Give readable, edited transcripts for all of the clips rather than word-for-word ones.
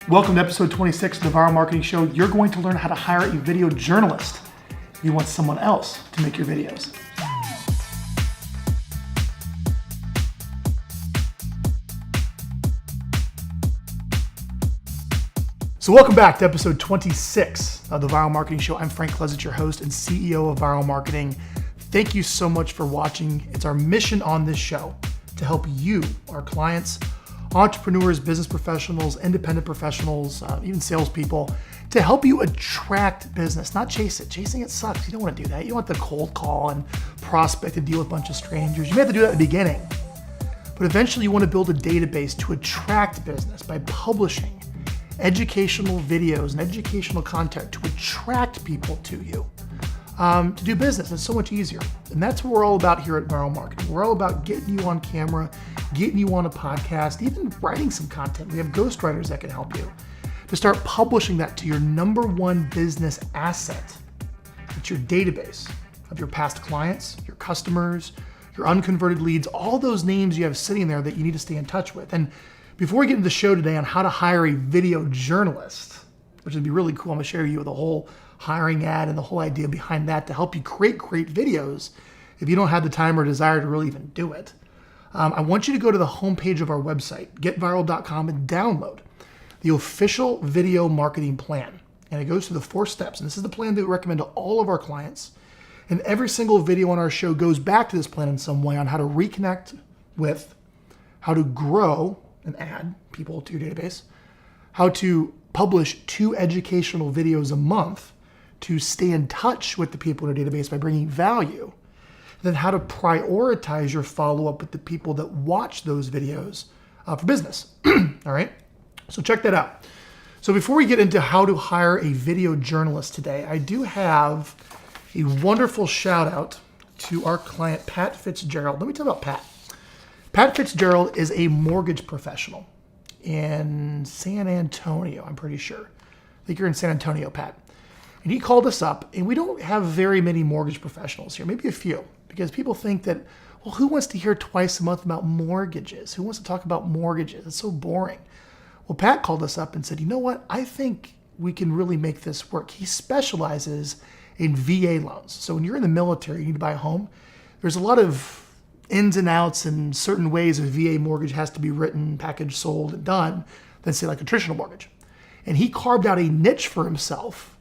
Welcome to episode 26 of the Viral Marketing Show. You're going to learn how to hire a video journalist if you want someone else to make your videos. So welcome back to episode 26 of the Viral Marketing Show. I'm Frank Klesitz, your host and CEO of Viral Marketing. Thank you so much for watching. It's our mission on this show to help you, our clients, entrepreneurs, business professionals, independent professionals, even salespeople, to help you attract business, not chase it. Chasing it sucks. You don't want to do that. You don't want the cold call and prospect and deal with a bunch of strangers. You may have to do that at the beginning, but eventually you want to build a database to attract business by publishing educational videos and educational content to attract people to you, to do business. It's so much easier. And that's what we're all about here at Viral Marketing. We're all about getting you on camera, getting you on a podcast, even writing some content. We have ghostwriters that can help you to start publishing that to your number one business asset. It's your database of your past clients, your customers, your unconverted leads, all those names you have sitting there that you need to stay in touch with. And before we get into the show today on how to hire a video journalist, which would be really cool, I'm gonna share with you the whole hiring ad and the whole idea behind that to help you create great videos if you don't have the time or desire to really even do it. I want you to go to the homepage of our website, getviral.com, and download the official video marketing plan. And it goes through the 4 steps. And this is the plan that we recommend to all of our clients. And every single video on our show goes back to this plan in some way on how to reconnect with, how to grow and add people to your database, how to publish 2 educational videos a month to stay in touch with the people in your database by bringing value, then how to prioritize your follow-up with the people that watch those videos for business. All right, so check that out. So before we get into how to hire a video journalist today, I do have a wonderful shout out to our client, Pat Fitzgerald. Let me tell you about Pat. Pat Fitzgerald is a mortgage professional in San Antonio, I'm pretty sure. I think you're in San Antonio, Pat. And he called us up, and we don't have very many mortgage professionals here, maybe a few, because people think that, well, who wants to hear twice a month about mortgages? Who wants to talk about mortgages? It's so boring. Well, Pat called us up and said, you know what? I think we can really make this work. He specializes in VA loans. So when you're in the military, you need to buy a home. There's a lot of ins and outs and certain ways a VA mortgage has to be written, packaged, sold, and done than say like a traditional mortgage. And he carved out a niche for himself,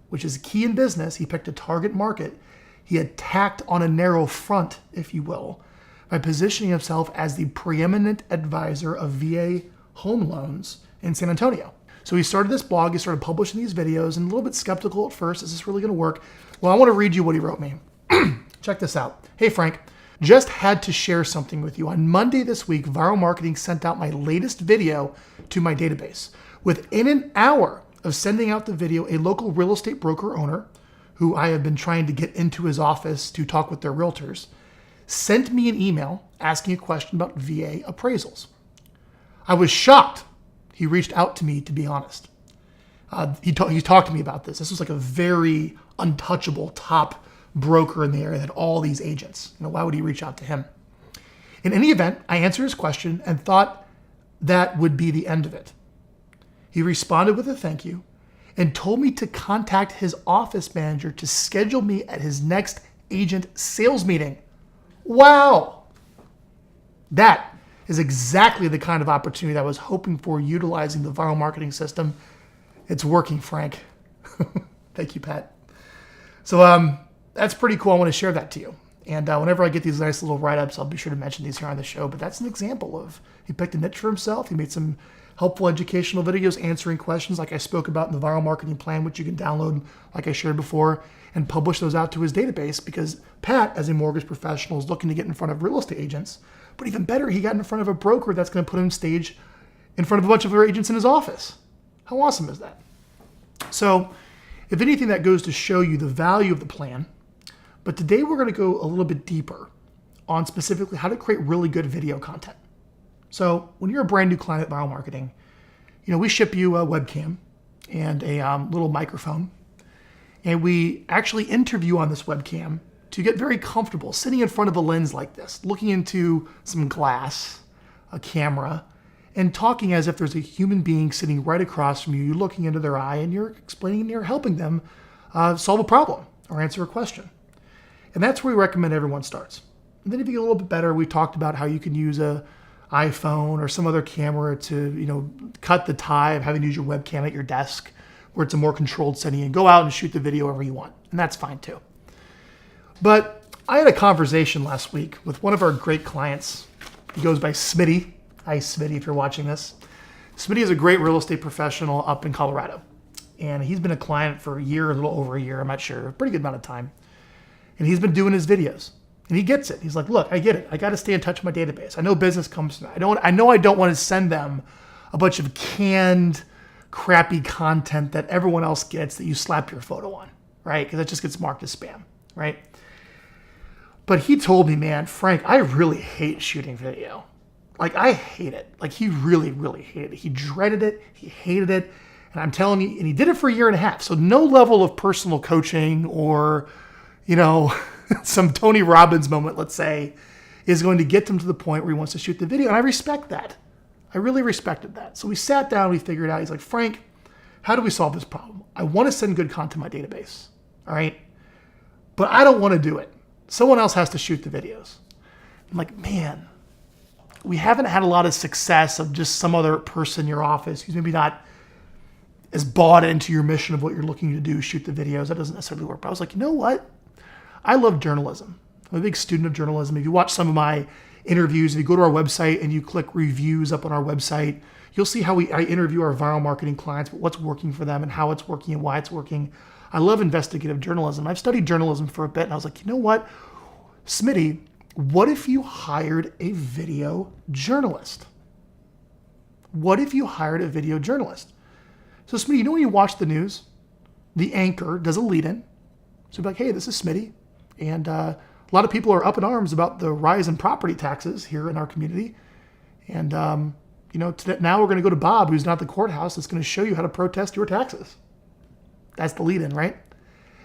which is key in business. He picked a target market. He attacked on a narrow front, if you will, by positioning himself as the preeminent advisor of VA home loans in San Antonio. So he started this blog, he started publishing these videos, and a little bit skeptical at first, is this really gonna work? Well, I wanna read you what he wrote me. Check this out. Hey Frank, just had to share something with you. On Monday this week, Viral Marketing sent out my latest video to my database. Within an hour of sending out the video, a local real estate broker owner, who I have been trying to get into his office to talk with their realtors, sent me an email asking a question about VA appraisals. I was shocked. He reached out to me, to be honest. He talked to me about this. This was like a very untouchable top broker in the area that had all these agents. You know, why would he reach out to him? In any event, I answered his question and thought that would be the end of it. He responded with a thank you and told me to contact his office manager to schedule me at his next agent sales meeting. Wow. That is exactly the kind of opportunity I was hoping for utilizing the viral marketing system. It's working, Frank. Thank you, Pat. So that's pretty cool. I want to share that to you. And whenever I get these nice little write-ups, I'll be sure to mention these here on the show. But that's an example of, he picked a niche for himself. He made some helpful educational videos answering questions like I spoke about in the Viral Marketing Plan, which you can download, like I shared before, and publish those out to his database, because Pat, as a mortgage professional, is looking to get in front of real estate agents. But even better, he got in front of a broker that's going to put him stage in front of a bunch of other agents in his office. How awesome is that? So, if anything, that goes to show you the value of the plan. But today we're going to go a little bit deeper on specifically how to create really good video content. So when you're a brand new client at Viral Marketing, you know, we ship you a webcam and a little microphone, and we actually interview on this webcam to get very comfortable sitting in front of a lens like this, looking into some glass, a camera, and talking as if there's a human being sitting right across from you. You're looking into their eye and you're explaining and you're helping them solve a problem or answer a question. And that's where we recommend everyone starts. And then if you get a little bit better, we talked about how you can use a iPhone or some other camera to, cut the tie of having to use your webcam at your desk where it's a more controlled setting and go out and shoot the video wherever you want. And that's fine too. But I had a conversation last week with one of our great clients. He goes by Smitty. Hi, Smitty, if you're watching this. Smitty is a great real estate professional up in Colorado. And he's been a client for a year, a little over a year, I'm not sure, a pretty good amount of time. And he's been doing his videos. And he gets it. He's like, look, I get it. I got to stay in touch with my database. I know business comes from that. I know I don't want to send them a bunch of canned, crappy content that everyone else gets that you slap your photo on, right? Because that just gets marked as spam, right? But he told me, man, Frank, I really hate shooting video. Like, I hate it. Like, he really, really hated it. He dreaded it. He hated it. And I'm telling you, and he did it for a year and a half. So no level of personal coaching or, some Tony Robbins moment, let's say, is going to get him to the point where he wants to shoot the video. And I respect that. I really respected that. So we sat down, we figured out, he's like, Frank, how do we solve this problem? I want to send good content to my database, all right? But I don't want to do it. Someone else has to shoot the videos. I'm like, man, we haven't had a lot of success of just some other person in your office who's maybe not as bought into your mission of what you're looking to do, shoot the videos. That doesn't necessarily work. But I was like, you know what? I love journalism. I'm a big student of journalism. If you watch some of my interviews, if you go to our website and you click reviews up on our website, you'll see how I interview our viral marketing clients, but what's working for them and how it's working and why it's working. I love investigative journalism. I've studied journalism for a bit, and I was like, you know what, Smitty, what if you hired a video journalist? What if you hired a video journalist? So Smitty, when you watch the news, the anchor does a lead-in. So you'll be like, hey, this is Smitty. And a lot of people are up in arms about the rise in property taxes here in our community. And, now we're going to go to Bob, who's not at the courthouse, that's going to show you how to protest your taxes. That's the lead-in, right?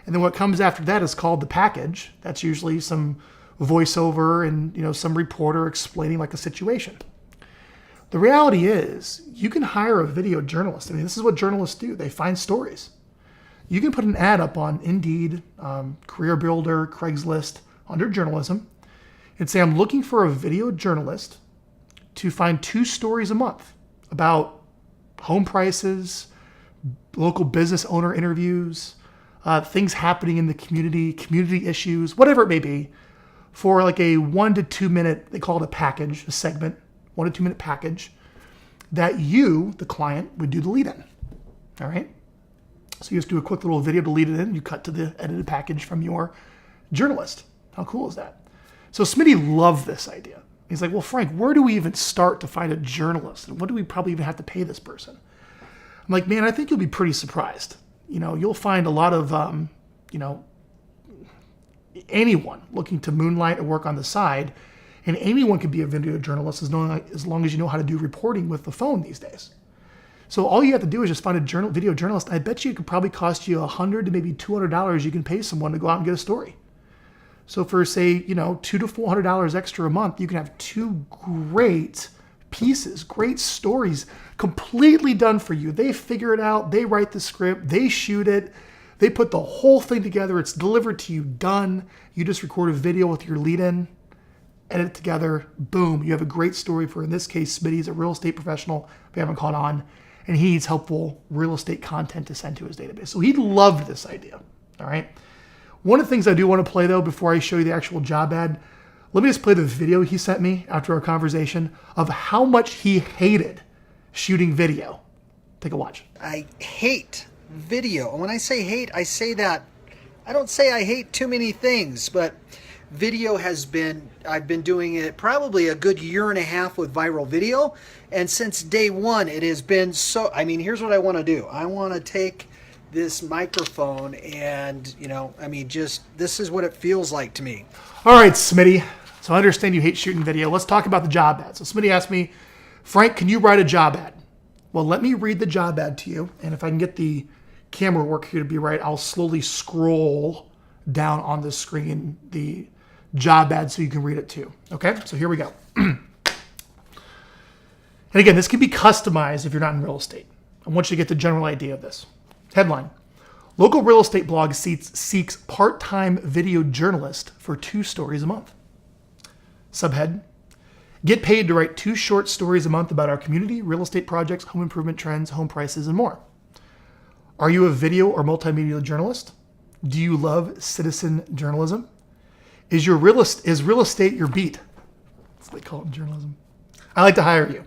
And then what comes after that is called the package. That's usually some voiceover and, some reporter explaining like a situation. The reality is you can hire a video journalist. I mean, this is what journalists do. They find stories. You can put an ad up on Indeed, Career Builder, Craigslist, under journalism, and say, I'm looking for a video journalist to find 2 stories a month about home prices, local business owner interviews, things happening in the community issues, whatever it may be, for like a 1 to 2 minute, they call it a package, a segment, 1 to 2 minute package that you, the client, would do the lead in. All right. So you just do a quick little video to lead it in. You cut to the edited package from your journalist. How cool is that? So Smitty loved this idea. He's like, well, Frank, where do we even start to find a journalist? And what do we probably even have to pay this person? I'm like, man, I think you'll be pretty surprised. You'll find a lot of, anyone looking to moonlight or work on the side. And anyone can be a video journalist as long as you know how to do reporting with the phone these days. So all you have to do is just find a video journalist. I bet you it could probably cost you $100 to maybe $200 you can pay someone to go out and get a story. So for, say, $200 to $400 extra a month, you can have 2 great pieces, great stories, completely done for you. They figure it out. They write the script. They shoot it. They put the whole thing together. It's delivered to you, done. You just record a video with your lead-in, edit it together. Boom. You have a great story for, in this case, Smitty's a real estate professional. We haven't caught on. And he needs helpful real estate content to send to his database. So he loved this idea. All right. One of the things I do want to play, though, before I show you the actual job ad, let me just play the video he sent me after our conversation of how much he hated shooting video. Take a watch. I hate video. And when I say hate, I say that, I don't say I hate too many things, but video I've been doing it probably a good year and a half with viral video. And since day one, it has been here's what I want to do. I want to take this microphone and, this is what it feels like to me. All right, Smitty. So I understand you hate shooting video. Let's talk about the job ad. So Smitty asked me, Frank, can you write a job ad? Well, let me read the job ad to you. And if I can get the camera work here to be right, I'll slowly scroll down on the screen the job ad so you can read it too. Okay, so here we go. And And again, this can be customized if you're not in real estate. I want you to get the general idea of this. Headline: local real estate blog seeks part-time video journalist for 2 stories a month. Subhead: get paid to write 2 short stories a month about our community, real estate projects, home improvement trends, home prices, and more. Are you a video or multimedia journalist? Do you love citizen journalism? Is real estate your beat? That's what they call it in journalism. I'd like to hire you.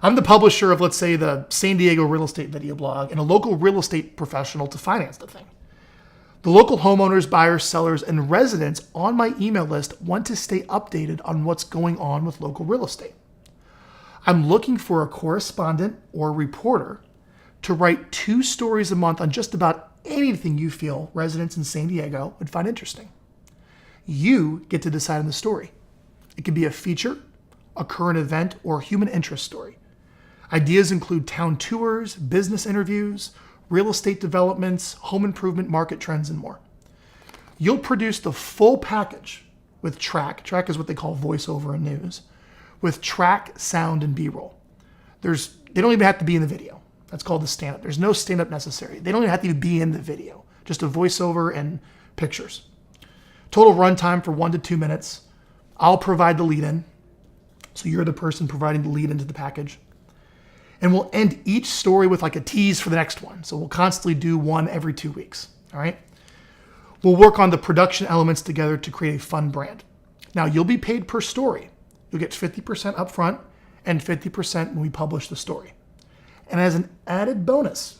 I'm the publisher of, let's say, the San Diego real estate video blog and a local real estate professional to finance the thing. The local homeowners, buyers, sellers, and residents on my email list want to stay updated on what's going on with local real estate. I'm looking for a correspondent or reporter to write 2 stories a month on just about anything you feel residents in San Diego would find interesting. You get to decide on the story. It could be a feature, a current event, or human interest story. Ideas include town tours, business interviews, real estate developments, home improvement market trends, and more. You'll produce the full package with track. Track is what they call voiceover in news, with track, sound, and B-roll. They don't even have to be in the video. That's called the stand-up. There's no stand-up necessary. They don't even have to be in the video, just a voiceover and pictures. Total runtime for 1 to 2 minutes. I'll provide the lead-in, so you're the person providing the lead into the package. And we'll end each story with like a tease for the next one. So we'll constantly do one every 2 weeks, all right? We'll work on the production elements together to create a fun brand. Now, you'll be paid per story. You'll get 50% upfront and 50% when we publish the story. And as an added bonus,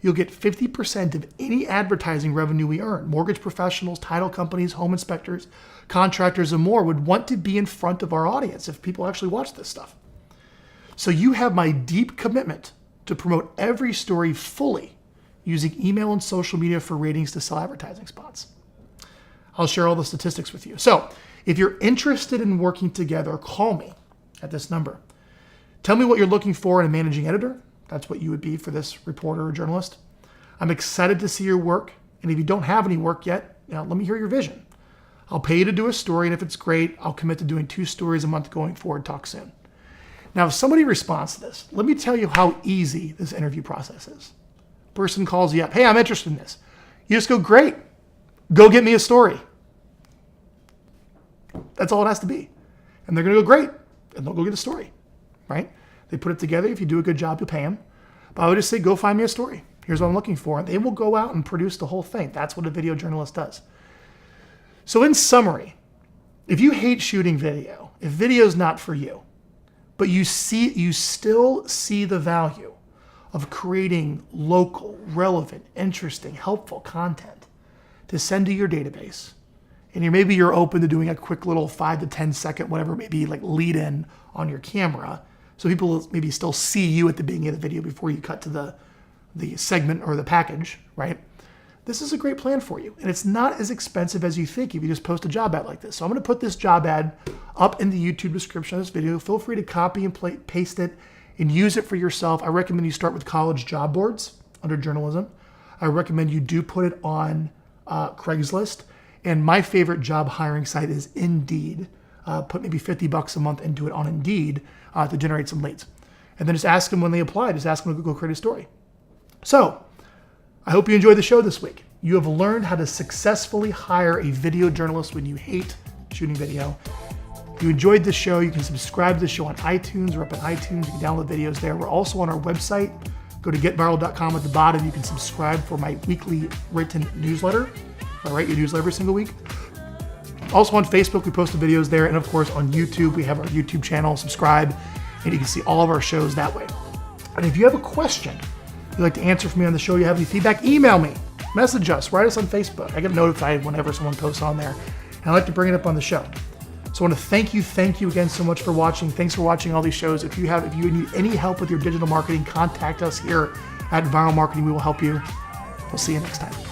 you'll get 50% of any advertising revenue we earn. Mortgage professionals, title companies, home inspectors, contractors, and more would want to be in front of our audience if people actually watch this stuff. So you have my deep commitment to promote every story fully using email and social media for ratings to sell advertising spots. I'll share all the statistics with you. So if you're interested in working together, call me at this number. Tell me what you're looking for in a managing editor. That's what you would be for this reporter or journalist. I'm excited to see your work. And if you don't have any work yet, let me hear your vision. I'll pay you to do a story. And if it's great, I'll commit to doing 2 stories a month going forward. Talk soon. Now, if somebody responds to this, let me tell you how easy this interview process is. Person calls you up. Hey, I'm interested in this. You just go, great. Go get me a story. That's all it has to be. And they're going to go, great. And they'll go get a story, right? They put it together. If you do a good job, you'll pay them. But I would just say, go find me a story. Here's what I'm looking for. And they will go out and produce the whole thing. That's what a video journalist does. So in summary, if you hate shooting video, if video is not for you, but you still see the value of creating local, relevant, interesting, helpful content to send to your database, and maybe you're open to doing a quick little 5 to 10 second, whatever it may be, like lead in on your camera, so people will maybe still see you at the beginning of the video before you cut to the segment or the package, right? This is a great plan for you. And it's not as expensive as you think if you just post a job ad like this. So I'm going to put this job ad up in the YouTube description of this video. Feel free to copy and paste it and use it for yourself. I recommend you start with college job boards under journalism. I recommend you do put it on Craigslist. And my favorite job hiring site is Indeed. Put maybe $50 a month into it on Indeed to generate some leads. And then just ask them when they apply. Just ask them to go create a story. So I hope you enjoyed the show this week. You have learned how to successfully hire a video journalist when you hate shooting video. If you enjoyed the show, you can subscribe to the show on iTunes. We're up on iTunes. You can download videos there. We're also on our website. Go to getviral.com at the bottom. You can subscribe for my weekly written newsletter. I write your newsletter every single week. Also on Facebook, we post the videos there. And of course, on YouTube, we have our YouTube channel. Subscribe, and you can see all of our shows that way. And if you have a question you'd like to answer for me on the show, you have any feedback, email me, message us, write us on Facebook. I get notified whenever someone posts on there, and I like to bring it up on the show. So I want to thank you again so much for watching. Thanks for watching all these shows. If you need any help with your digital marketing, contact us here at Viral Marketing. We will help you. We'll see you next time.